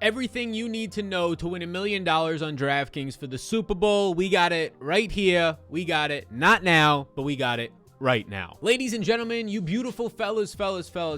Everything you need to know to win $1 million on DraftKings for the Super Bowl. We got it right here. We got it not now, but we got it right now. Ladies and gentlemen, you beautiful fellas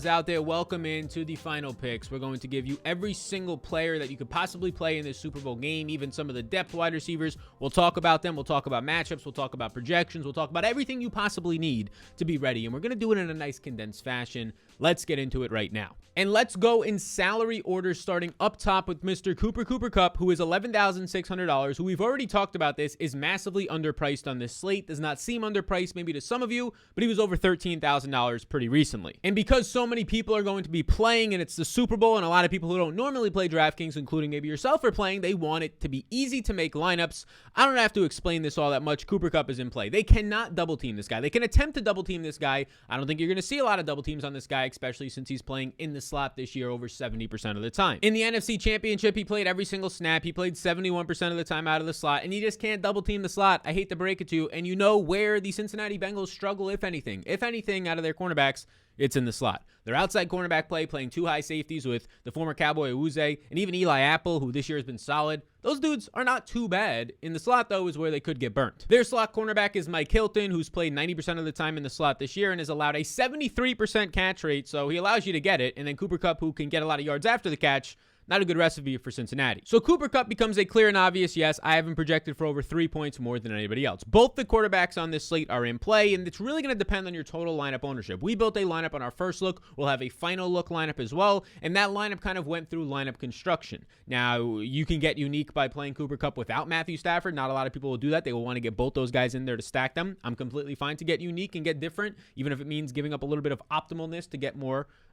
out there, welcome into the final picks. We're going to give you every single player that you could possibly play in this Super Bowl game, even some of the depth wide receivers. We'll talk about them. We'll talk about matchups. We'll talk about projections. We'll talk about everything you possibly need to be ready. And we're going to do it in a nice condensed fashion. Let's get into it right now. And let's go in salary order, starting up top with Mr. Cooper Kupp, who is $11,600, who we've already talked about this, is massively underpriced on this slate. Does not seem underpriced maybe to some of you, but he was over $13,000 pretty recently. And because so many people are going to be playing and it's the Super Bowl, and a lot of people who don't normally play DraftKings, including maybe yourself, are playing, they want it to be easy to make lineups. I don't have to explain this all that much. Cooper Kupp is in play. They cannot double team this guy. They can attempt to double team this guy. I don't think you're going to see a lot of double teams on this guy, especially since he's playing in the slot this year over 70% of the time. In the NFC Championship, he played every single snap. He played 71% of the time out of the slot, and you just can't double team the slot. I hate to break it to you. And you know where the Cincinnati Bengals struggle, if anything. If anything, out of their cornerbacks, it's in the slot. Their outside cornerback play, playing two high safeties with the former Cowboy Awuzie and even Eli Apple, who this year has been solid. Those dudes are not too bad. In the slot, though, is where they could get burnt. Their slot cornerback is Mike Hilton, who's played 90% of the time in the slot this year and has allowed a 73% catch rate, so he allows you to get it. And then Cooper Kupp, who can get a lot of yards after the catch, not a good recipe for Cincinnati. So Cooper Kupp becomes a clear and obvious yes. I have him projected for over 3 points more than anybody else. Both the quarterbacks on this slate are in play, and it's really going to depend on your total lineup ownership. We built a lineup on our first look. We'll have a final look lineup as well, and that lineup kind of went through lineup construction. Now, you can get unique by playing Cooper Kupp without Matthew Stafford. Not a lot of people will do that. They will want to get both those guys in there to stack them. I'm completely fine to get unique and get different, even if it means giving up a little bit of optimalness to get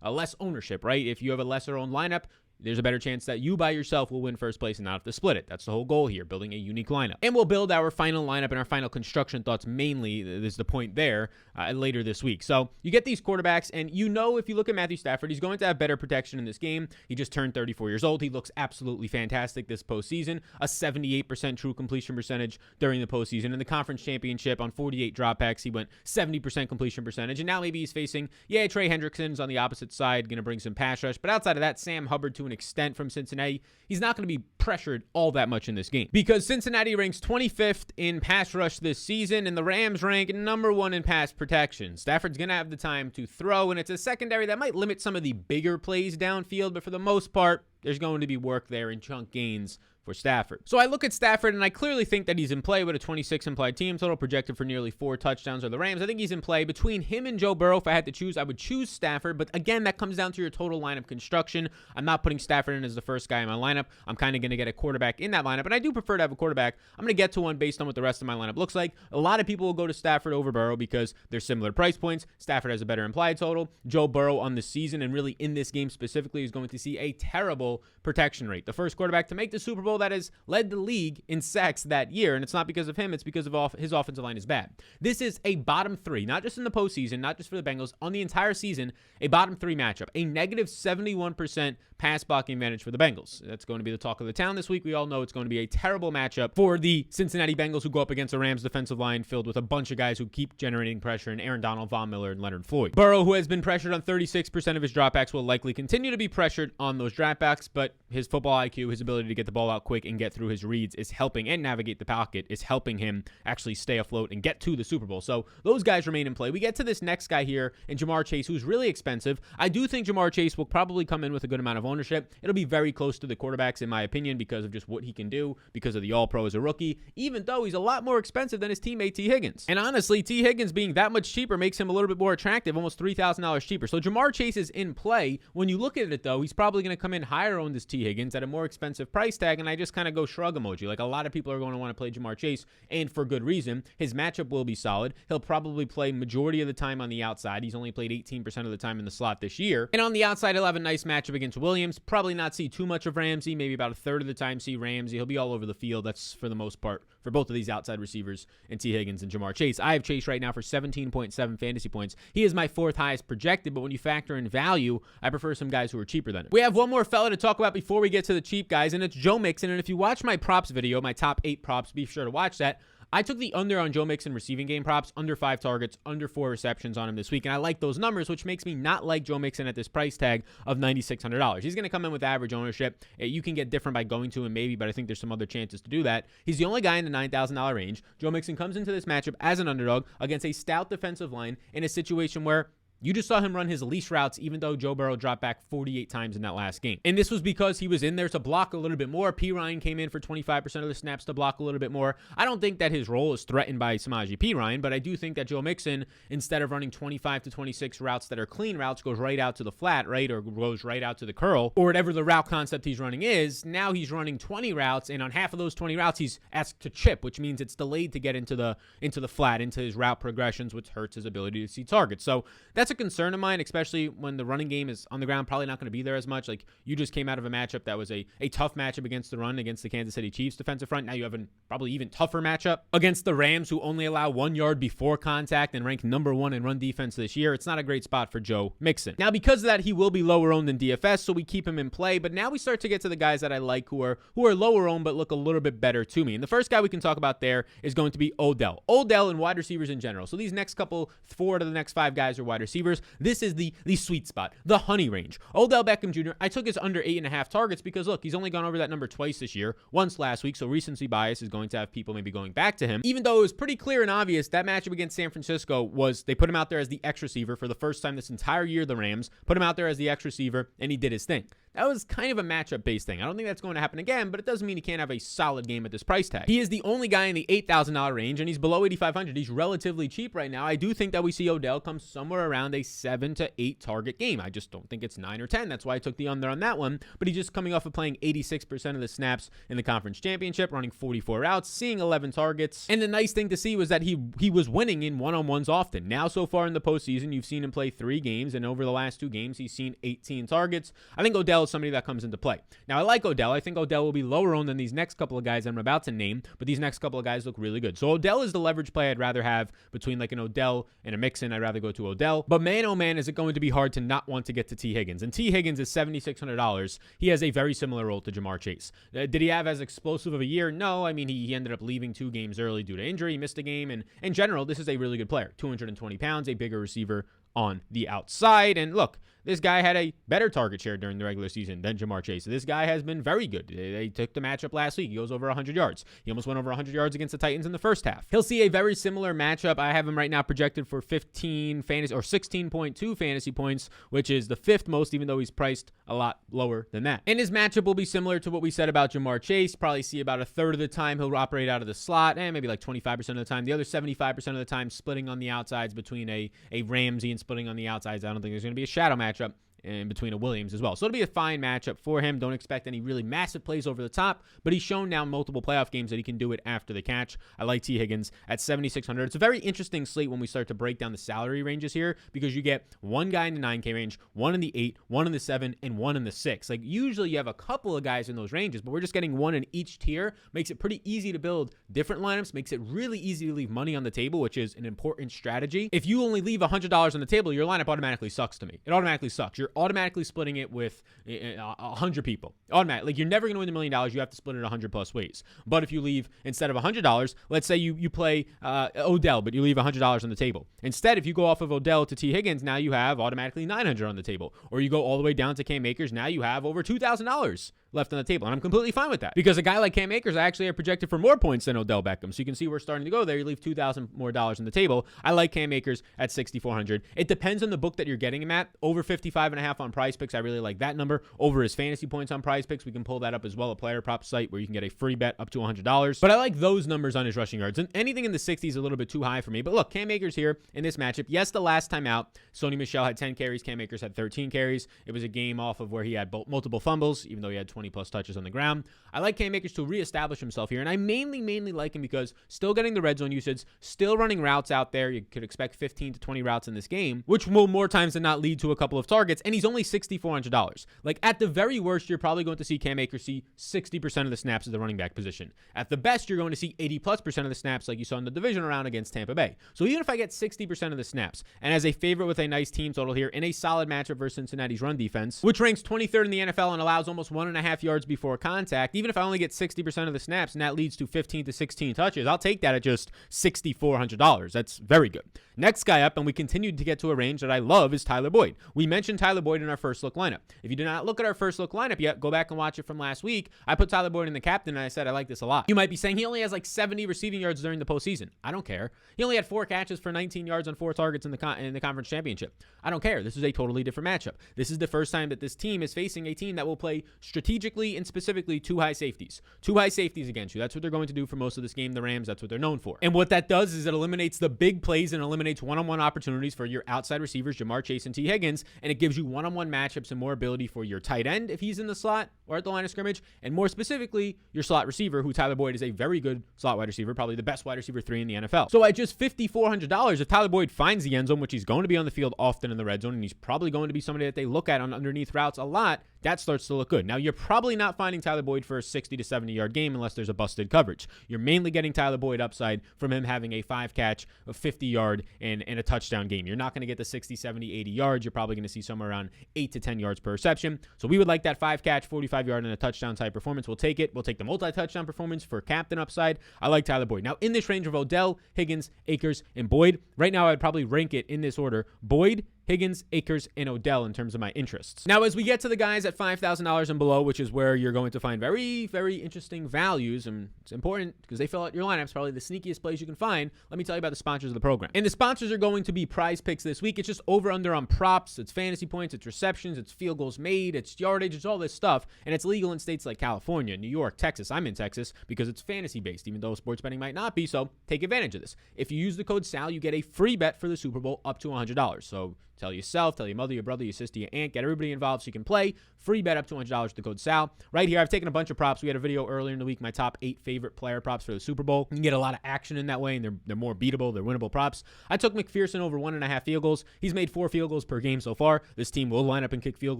less ownership, right? If you have a lesser owned lineup, there's a better chance that you by yourself will win first place and not have to split it. That's the whole goal here, building a unique lineup. And we'll build our final lineup and our final construction thoughts mainly, is the point there, later this week. So you get these quarterbacks, and you know if you look at Matthew Stafford, he's going to have better protection in this game. He just turned 34 years old. He looks absolutely fantastic this postseason. A 78% true completion percentage during the postseason. In the conference championship on 48 dropbacks, he went 70% completion percentage. And now maybe he's facing, Trey Hendrickson's on the opposite side, going to bring some pass rush. But outside of that, Sam Hubbard to an extent from Cincinnati, he's not going to be pressured all that much in this game because Cincinnati ranks 25th in pass rush this season and the Rams rank number 1 in pass protection. Stafford's going to have the time to throw, and it's a secondary that might limit some of the bigger plays downfield, but for the most part, there's going to be work there in chunk gains for Stafford. So I look at Stafford, and I clearly think that he's in play with a 26 implied team total projected for nearly 4 touchdowns or the Rams. I think he's in play. Between him and Joe Burrow, if I had to choose, I would choose Stafford. But again, that comes down to your total lineup construction. I'm not putting Stafford in as the first guy in my lineup. I'm kind of going to get a quarterback in that lineup, and I do prefer to have a quarterback. I'm going to get to one based on what the rest of my lineup looks like. A lot of people will go to Stafford over Burrow because they're similar price points. Stafford has a better implied total. Joe Burrow on the season, and really in this game specifically, is going to see a terrible protection rate. The first quarterback to make the Super Bowl that has led the league in sacks that year, and it's not because of him, it's because of his offensive line is bad. This is a bottom 3, not just in the postseason, not just for the Bengals, on the entire season, a bottom 3 matchup, a negative 71% pass blocking advantage for the Bengals. That's going to be the talk of the town this week. We all know it's going to be a terrible matchup for the Cincinnati Bengals, who go up against a Rams defensive line filled with a bunch of guys who keep generating pressure, and Aaron Donald, Von Miller, and Leonard Floyd. Burrow, who has been pressured on 36% of his dropbacks, will likely continue to be pressured on those dropbacks, but his football IQ, his ability to get the ball out quick and get through his reads is helping, and navigate the pocket is helping him actually stay afloat and get to the Super Bowl. So those guys remain in play. We get to this next guy here in Ja'Marr Chase, who's really expensive. I do think Ja'Marr Chase will probably come in with a good amount of ownership. It'll be very close to the quarterbacks in my opinion because of just what he can do, because of the All-Pro as a rookie, even though he's a lot more expensive than his teammate T. Higgins. And honestly, T. Higgins being that much cheaper makes him a little bit more attractive, almost $3,000 cheaper. So Ja'Marr Chase is in play. When you look at it though, he's probably going to come in higher owned as T. Higgins at a more expensive price tag, and I just kind of go shrug emoji. Like, a lot of people are going to want to play Ja'Marr Chase, and for good reason. His matchup will be solid. He'll probably play majority of the time on the outside. He's only played 18% of the time in the slot this year. And on the outside, he'll have a nice matchup against Williams. Probably not see too much of Ramsey, maybe about a third of the time see Ramsey. He'll be all over the field. That's for the most part for both of these outside receivers and T. Higgins and Ja'Marr Chase. I have Chase right now for 17.7 fantasy points. He is my 4th highest projected, but when you factor in value, I prefer some guys who are cheaper than him. We have one more fella to talk about before we get to the cheap guys, and it's Joe Mixon. And if you watch my props video, my top 8 props, be sure to watch that. I took the under on Joe Mixon receiving game props, under 5 targets, under 4 receptions on him this week, and I like those numbers, which makes me not like Joe Mixon at this price tag of $9,600. He's going to come in with average ownership. You can get different by going to him maybe, but I think there's some other chances to do that. He's the only guy in the $9,000 range. Joe Mixon comes into this matchup as an underdog against a stout defensive line in a situation where you just saw him run his least routes, even though Joe Burrow dropped back 48 times in that last game. And this was because he was in there to block a little bit more. P. Ryan came in for 25% of the snaps to block a little bit more. I don't think that his role is threatened by Samaje P. Ryan, but I do think that Joe Mixon, instead of running 25 to 26 routes that are clean routes, goes right out to the flat, right? Or goes right out to the curl, or whatever the route concept he's running is. Now he's running 20 routes, and on half of those 20 routes, he's asked to chip, which means it's delayed to get into the flat, into his route progressions, which hurts his ability to see targets. So that's a concern of mine, especially when the running game is on the ground, probably not going to be there as much. Like, you just came out of a matchup that was a tough matchup against the run against the Kansas City Chiefs defensive front. Now you have a probably even tougher matchup against the Rams, who only allow 1 yard before contact and rank number 1 in run defense this year. It's not a great spot for Joe Mixon. Now, because of that, he will be lower owned than DFS, so we keep him in play. But now we start to get to the guys that I like who are lower owned but look a little bit better to me. And the first guy we can talk about there is going to be Odell. Odell and wide receivers in general. So these next couple, 4 to the next 5 guys are wide receivers. This is the sweet spot, the honey range. Odell Beckham Jr., I took his under 8.5 targets because, look, he's only gone over that number twice this year, once last week, so recency bias is going to have people maybe going back to him. Even though it was pretty clear and obvious, that matchup against San Francisco was, they put him out there as the X receiver for the first time this entire year, the Rams, put him out there as the X receiver, and he did his thing. That was kind of a matchup-based thing. I don't think that's going to happen again, but it doesn't mean he can't have a solid game at this price tag. He is the only guy in the $8,000 range, and he's below $8,500. He's relatively cheap right now. I do think that we see Odell come somewhere around a 7 to 8 target game. I just don't think it's 9 or 10. That's why I took the under on that one. But he's just coming off of playing 86% of the snaps in the conference championship, running 44 routes, seeing 11 targets. And the nice thing to see was that he was winning in one-on-ones often. Now, so far in the postseason, you've seen him play 3 games, and over the last 2 games, he's seen 18 targets. I think Odell is somebody that comes into play. Now, I like Odell. I think Odell will be lower owned than these next couple of guys I'm about to name, but these next couple of guys look really good. So Odell is the leverage play I'd rather have between like an Odell and a Mixon. I'd rather go to Odell. But man, oh man, is it going to be hard to not want to get to T. Higgins. And T. Higgins is $7,600. He has a very similar role to Jamar Chase. Did he have as explosive of a year? No. I mean, he ended up leaving 2 games early due to injury. He missed a game. And in general, this is a really good player. 220 pounds, a bigger receiver on the outside. And look, this guy had a better target share during the regular season than Jamar Chase. This guy has been very good. They took the matchup last week. He goes over 100 yards. He almost went over 100 yards against the Titans in the first half. He'll see a very similar matchup. I have him right now projected for 15 fantasy or 16.2 fantasy points, which is the 5th most, even though he's priced a lot lower than that. And his matchup will be similar to what we said about Jamar Chase. Probably see about a third of the time he'll operate out of the slot, and maybe like 25% of the time. The other 75% of the time splitting on the outsides between a Ramsey and splitting on the outsides. I don't think there's going to be a shadow matchup in between a Williams as well. So it'll be a fine matchup for him. Don't expect any really massive plays over the top, but he's shown now multiple playoff games that he can do it after the catch. I like T. Higgins at $7,600. It's a very interesting slate when we start to break down the salary ranges here, because you get one guy in the 9K range, one in the 8, one in the 7, and one in the 6. Like, usually you have a couple of guys in those ranges, but we're just getting one in each tier. Makes it pretty easy to build different lineups, makes it really easy to leave money on the table, which is an important strategy. If you only leave $100 on the table, your lineup automatically sucks to me. It automatically sucks. You're automatically splitting it with 100 people. Automatic. Like, you're never going to win $1 million. You have to split it 100 plus ways. But if you leave, instead of $100, let's say you play Odell, but you leave $100 on the table. Instead, if you go off of Odell to T. Higgins, now you have automatically $900 on the table. Or you go all the way down to Cam Akers, now you have over $2,000 left on the table. And I'm completely fine with that, because a guy like Cam Akers, I actually have projected for more points than Odell Beckham. So you can see we're starting to go there. You leave $2,000 more on the table. I like Cam Akers at $6,400. It depends on the book that you're getting him at. Over 55.5 on PrizePicks. I really like that number. Over his fantasy points on PrizePicks, we can pull that up as well. A player prop site where you can get a free bet up to $100. But I like those numbers on his rushing yards. And anything in the 60s is a little bit too high for me. But look, Cam Akers here in this matchup. Yes, the last time out, Sony Michel had 10 carries. Cam Akers had 13 carries. It was a game off of where he had multiple fumbles, even though he had 20 plus touches on the ground. I like Cam Akers to reestablish himself here, and I mainly like him because still getting the red zone usage, still running routes out there. You could expect 15 to 20 routes in this game, which will more times than not lead to a couple of targets, and he's only $6,400. Like, at the very worst, you're probably going to see Cam Akers see 60% of the snaps at the running back position. At the best, you're going to see 80+% of the snaps like you saw in the division round against Tampa Bay. So even if I get 60% of the snaps, and as a favorite with a nice team total here in a solid matchup versus Cincinnati's run defense, which ranks 23rd in the NFL and allows almost 1.5 1.5 yards before contact, even if I only get 60% of the snaps and that leads to 15 to 16 touches, I'll take that at just $6,400. That's very good. Next guy up, and we continued to get to a range that I love, is Tyler Boyd. We mentioned Tyler Boyd in our first look lineup. If you did not look at our first look lineup yet, go back and watch it from last week. I put Tyler Boyd in the captain, and I said I like this a lot. You might be saying he only has like 70 receiving yards during the postseason. I don't care. He only had 4 catches for 19 yards on 4 targets in the conference championship. I don't care. This is a totally different matchup. This is the first time that this team is facing a team that will play strategically and specifically 2 high safeties. 2 high safeties against you. That's what they're going to do for most of this game. The Rams, that's what they're known for. And what that does is it eliminates the big plays and eliminates one-on-one opportunities for your outside receivers, Jamar Chase and T. Higgins, and it gives you one-on-one matchups and more ability for your tight end if he's in the slot or at the line of scrimmage, and more specifically, your slot receiver, who Tyler Boyd is a very good slot wide receiver, probably the best wide receiver 3 in the NFL. So at just $5,400, if Tyler Boyd finds the end zone, which he's going to be on the field often in the red zone, and he's probably going to be somebody that they look at on underneath routes a lot, that starts to look good. Now, you're probably not finding Tyler Boyd for a 60 to 70-yard game unless there's a busted coverage. You're mainly getting Tyler Boyd upside from him having a 5-catch, a 50-yard, and a touchdown game. You're not going to get the 60, 70, 80 yards. You're probably going to see somewhere around 8 to 10 yards per reception. So we would like that 5-catch, 45-yard, and a touchdown type performance. We'll take it. We'll take the multi-touchdown performance for captain upside. I like Tyler Boyd. Now, in this range of Odell, Higgins, Akers, and Boyd, right now I'd probably rank it in this order: Boyd, Higgins, Akers, and Odell in terms of my interests. Now, as we get to the guys at $5,000 and below, which is where you're going to find very, very interesting values, and it's important because they fill out your lineups, probably the sneakiest plays you can find, let me tell you about the sponsors of the program. And the sponsors are going to be PrizePicks this week. It's just over-under on props, it's fantasy points, it's receptions, it's field goals made, it's yardage, it's all this stuff, and it's legal in states like California, New York, Texas. I'm in Texas because it's fantasy-based, even though sports betting might not be, so take advantage of this. If you use the code SAL, you get a free bet for the Super Bowl up to $100. So tell yourself, tell your mother, your brother, your sister, your aunt, get everybody involved so you can play. Free bet up to $100 with the code SAL. Right here, I've taken a bunch of props. We had a video earlier in the week, my top 8 favorite player props for the Super Bowl. You can get a lot of action in that way, and they're more beatable. They're winnable props. I took McPherson over 1.5 field goals. He's made 4 field goals per game so far. This team will line up and kick field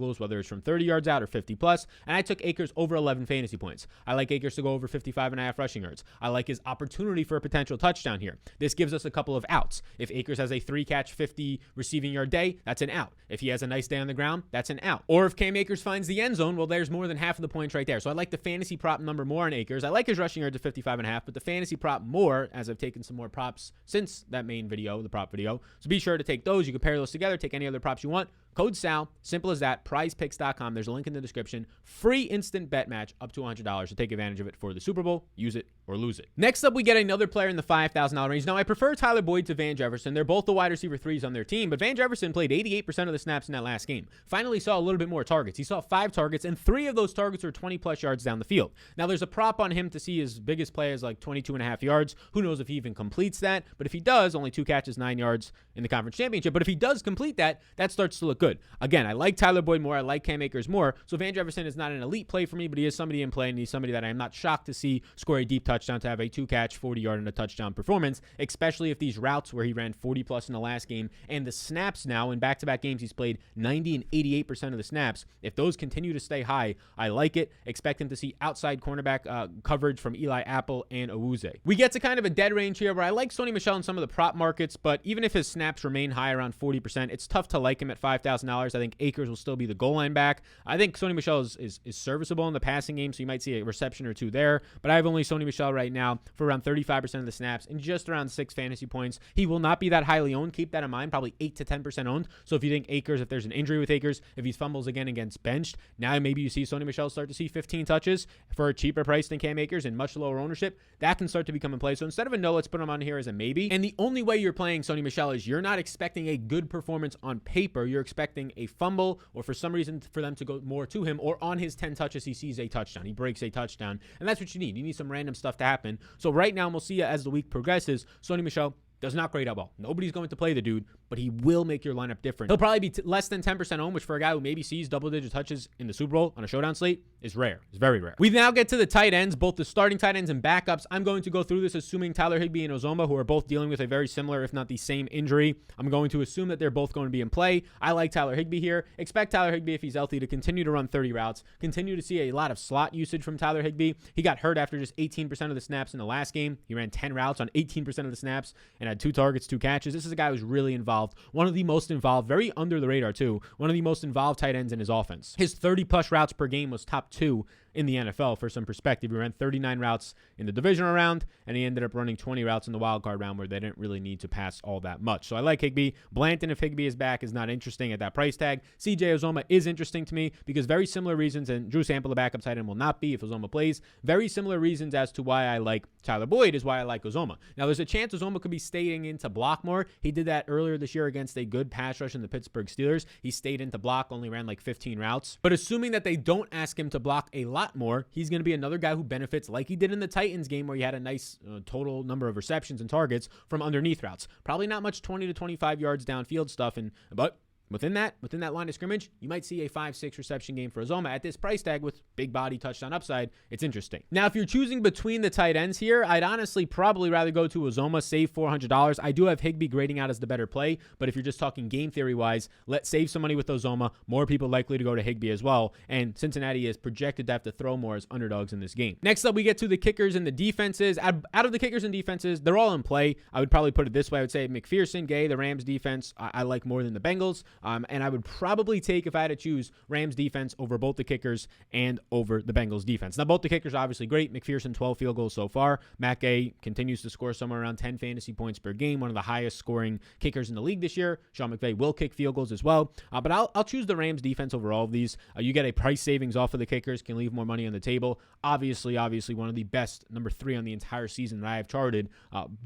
goals, whether it's from 30 yards out or 50 plus. And I took Akers over 11 fantasy points. I like Akers to go over 55.5 rushing yards. I like his opportunity for a potential touchdown here. This gives us a couple of outs. If Akers has a 3-catch, 50 receiving yard day, that's an out. If he has a nice day on the ground, that's an out. Or if Cam Akers finds the end zone, well, there's more than half of the points right there. So I like the fantasy prop number more on Akers. I like his rushing yards at 55.5, but the fantasy prop more, as I've taken some more props since that main video, the prop video. So be sure to take those. You can pair those together, take any other props you want. Code SAL, simple as that, prizepicks.com. There's a link in the description. Free instant bet match up to $100 to take advantage of it for the Super Bowl. Use it or lose it. Next up, we get another player in the $5,000 range. Now, I prefer Tyler Boyd to Van Jefferson. They're both the wide receiver 3s on their team, but Van Jefferson played 88% of the snaps in that last game. Finally saw a little bit more targets. He saw 5 targets, and 3 of those targets were 20-plus yards down the field. Now, there's a prop on him to see his biggest play is like 22.5 yards. Who knows if he even completes that? But if he does, only 2 catches, 9 yards in the conference championship. But if he does complete that, that starts to look good. Again, I like Tyler Boyd more. I like Cam Akers more. So Van Jefferson is not an elite play for me, but he is somebody in play, and he's somebody that I am not shocked to see score a deep touchdown, to have a 2-catch, 40-yard, and a touchdown performance, especially if these routes where he ran 40-plus in the last game, and the snaps now in back-to-back games, he's played 90 and 88% of the snaps. If those continue to stay high, I like it. Expect him to see outside cornerback coverage from Eli Apple and Awuzie. We get to kind of a dead range here where I like Sony Michel in some of the prop markets, but even if his snaps remain high around 40%, it's tough to like him at $5,000. I think Akers will still be the goal line back. I think Sony Michel is serviceable in the passing game, so you might see a reception or 2 there, but I have only Sony Michel right now for around 35% of the snaps and just around 6 fantasy points. He will not be that highly owned. Keep that in mind, probably 8 to 10% owned. So if you think Akers, if there's an injury with Akers, if he fumbles again against benched, now maybe you see Sony Michel start to see 15 touches for a cheaper price than Cam Akers and much lower ownership. That can start to become in play. So instead of a no, let's put him on here as a maybe. And the only way you're playing Sony Michel is you're not expecting a good performance on paper. You're expecting a fumble, or for some reason for them to go more to him, or on his 10 touches he sees a touchdown, he breaks a touchdown, and that's what you need. You need some random stuff to happen. So right now, we'll see as the week progresses, Sony Michel does not grade out well. Nobody's going to play the dude, but he will make your lineup different. He'll probably be less than 10% owned, which for a guy who maybe sees double-digit touches in the Super Bowl on a showdown slate is rare. It's very rare. We now get to the tight ends, both the starting tight ends and backups. I'm going to go through this assuming Tyler Higbee and Uzomah, who are both dealing with a very similar, if not the same injury. I'm going to assume that they're both going to be in play. I like Tyler Higbee here. Expect Tyler Higbee, if he's healthy, to continue to run 30 routes, continue to see a lot of slot usage from Tyler Higbee. He got hurt after just 18% of the snaps in the last game. He ran 10 routes on 18% of the snaps and had 2 targets, 2 catches. This is a guy who's really involved involved, one of the most involved, very under the radar too, one of the most involved tight ends in his offense. His 30-plus routes per game was top 2 in the NFL. For some perspective, he ran 39 routes in the divisional round, and he ended up running 20 routes in the wild card round where they didn't really need to pass all that much. So I like Higbee. Blanton, if Higbee is back, is not interesting at that price tag. CJ Uzomah is interesting to me because very similar reasons, and Drew Sample, the backup tight end, will not be if Uzomah plays. Very similar reasons as to why I like Tyler Boyd is why I like Uzomah. Now, there's a chance Uzomah could be staying in to block more. He did that earlier this year against a good pass rush in the Pittsburgh Steelers. He stayed in to block, only ran like 15 routes. But assuming that they don't ask him to block a lot more, he's going to be another guy who benefits like he did in the Titans game where he had a nice total number of receptions and targets from underneath routes. Probably not much 20 to 25 yards downfield stuff, but within that line of scrimmage, you might see a 5-6 reception game for Uzomah at this price tag with big body touchdown upside. It's interesting. Now, if you're choosing between the tight ends here, I'd honestly probably rather go to Uzomah, save $400. I do have Higbee grading out as the better play, but if you're just talking game theory wise, let's save some money with Uzomah. More people likely to go to Higbee as well, and Cincinnati is projected to have to throw more as underdogs in this game. Next up, we get to the kickers and the defenses. Out of the kickers and defenses, they're all in play. I would probably put it this way. I would say McPherson, Gay, the Rams defense, I like more than the Bengals. And I would probably take, if I had to choose, Rams defense over both the kickers and over the Bengals defense. Now, both the kickers obviously great. McPherson, 12 field goals so far. Matt Gay continues to score somewhere around 10 fantasy points per game, one of the highest scoring kickers in the league this year. Sean McVay will kick field goals as well. But I'll choose the Rams defense over all of these. You get a price savings off of the kickers, can leave more money on the table. Obviously, one of the best, number 3 on the entire season that I have charted.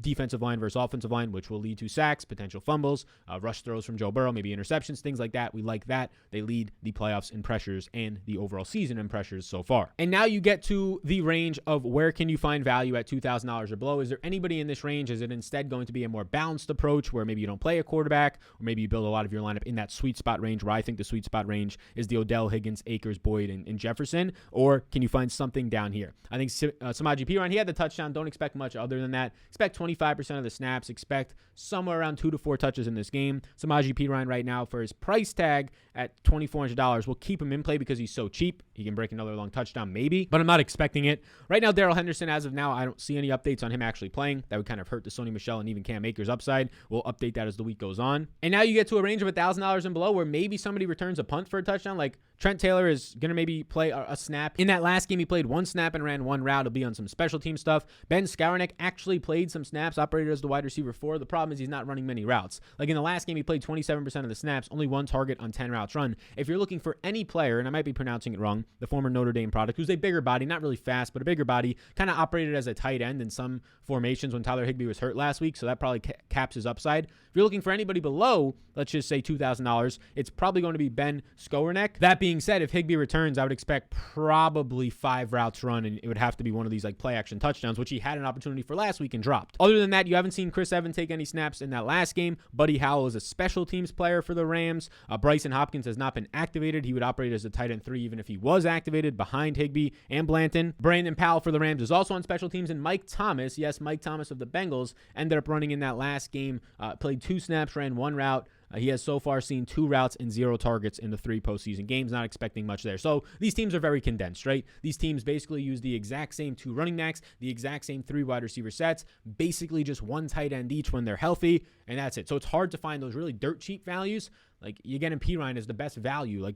Defensive line versus offensive line, which will lead to sacks, potential fumbles, rush throws from Joe Burrow, maybe interceptions, things like that. We like that. They lead the playoffs in pressures and the overall season in pressures so far. And now you get to the range of where can you find value at $2,000 or below. Is there anybody in this range? Is it instead going to be a more balanced approach where maybe you don't play a quarterback, or maybe you build a lot of your lineup in that sweet spot range where I think the sweet spot range is the Odell, Higgins, Akers, Boyd, and Jefferson? Or can you find something down here? I think Samaje Perine, he had the touchdown. Don't expect much other than that. Expect 25% of the snaps. Expect somewhere around 2 to 4 touches in this game. Samaje Perine right now for his price tag at $2,400. We'll keep him in play because he's so cheap. He can break another long touchdown maybe, but I'm not expecting it. Right now, Darrell Henderson, as of now, I don't see any updates on him actually playing. That would kind of hurt the Sony Michel and even Cam Akers upside. We'll update that as the week goes on. And now you get to a range of $1,000 and below where maybe somebody returns a punt for a touchdown. Like Trent Taylor is going to maybe play a snap. In that last game, he played 1 snap and ran 1 route. He'll be on some special team stuff. Ben Skowronek actually played some snaps, operated as the wide receiver 4. The problem is he's not running many routes. Like in the last game, he played 27% of the snaps, only 1 target on 10 routes run. If you're looking for any player, and I might be pronouncing it wrong, the former Notre Dame product, who's a bigger body, not really fast, but a bigger body, kind of operated as a tight end in some formations when Tyler Higbee was hurt last week, so that probably caps his upside. If you're looking for anybody below, let's just say $2,000, it's probably going to be Ben Skowronek. That being said, if Higbee returns, I would expect probably 5 routes run, and it would have to be one of these like play action touchdowns, which he had an opportunity for last week and dropped. Other than that, you haven't seen Chris Evans take any snaps in that last game. Buddy Howell is a special teams player for the Rams. Bryson Hopkins has not been activated. He would operate as a tight end 3 even if he was activated behind Higbee and Blanton. Brandon Powell for the Rams is also on special teams, and Mike Thomas, yes, Mike Thomas of the Bengals, ended up running in that last game, played 2 snaps, ran 1 route. He has so far seen 2 routes and 0 targets in the 3 postseason games, not expecting much there. So these teams are very condensed, right? These teams basically use the exact same 2 running backs, the exact same 3 wide receiver sets, basically just 1 tight end each when they're healthy, and that's it. So it's hard to find those really dirt cheap values. Like you get in Perine as the best value, like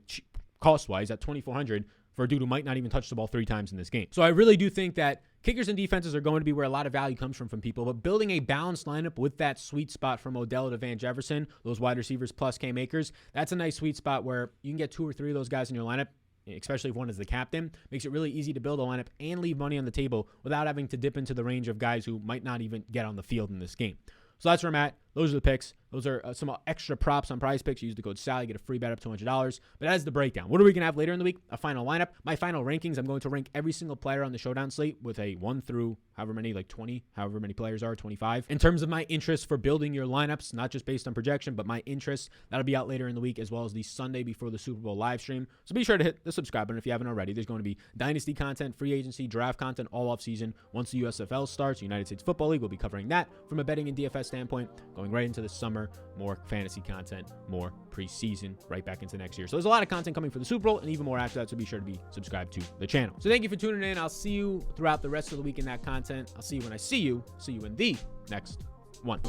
cost-wise at $2,400 for a dude who might not even touch the ball 3 times in this game. So I really do think that kickers and defenses are going to be where a lot of value comes from people, but building a balanced lineup with that sweet spot from Odell to Van Jefferson, those wide receivers plus Cam Akers, that's a nice sweet spot where you can get 2 or 3 of those guys in your lineup, especially if one is the captain. Makes it really easy to build a lineup and leave money on the table without having to dip into the range of guys who might not even get on the field in this game. So that's where I'm at. Those are the picks. Those are some extra props on PrizePicks. You use the code SAL, you get a free bet up to $200. But that is the breakdown. What are we going to have later in the week? A final lineup. My final rankings, I'm going to rank every single player on the showdown slate with a 1 through however many, like 20, however many players are, 25. In terms of my interest for building your lineups, not just based on projection, but my interest, that'll be out later in the week as well as the Sunday before the Super Bowl live stream. So be sure to hit the subscribe button if you haven't already. There's going to be Dynasty content, free agency, draft content all off season. Once the USFL starts, United States Football League, we'll be covering that from a betting and DFS standpoint, going right into the summer. More fantasy content, more preseason, right back into next year. So there's a lot of content coming for the Super Bowl and even more after that, so be sure to be subscribed to the channel. So thank you for tuning in. I'll see you throughout the rest of the week in that content. I'll see you when I see you. See you in the next one.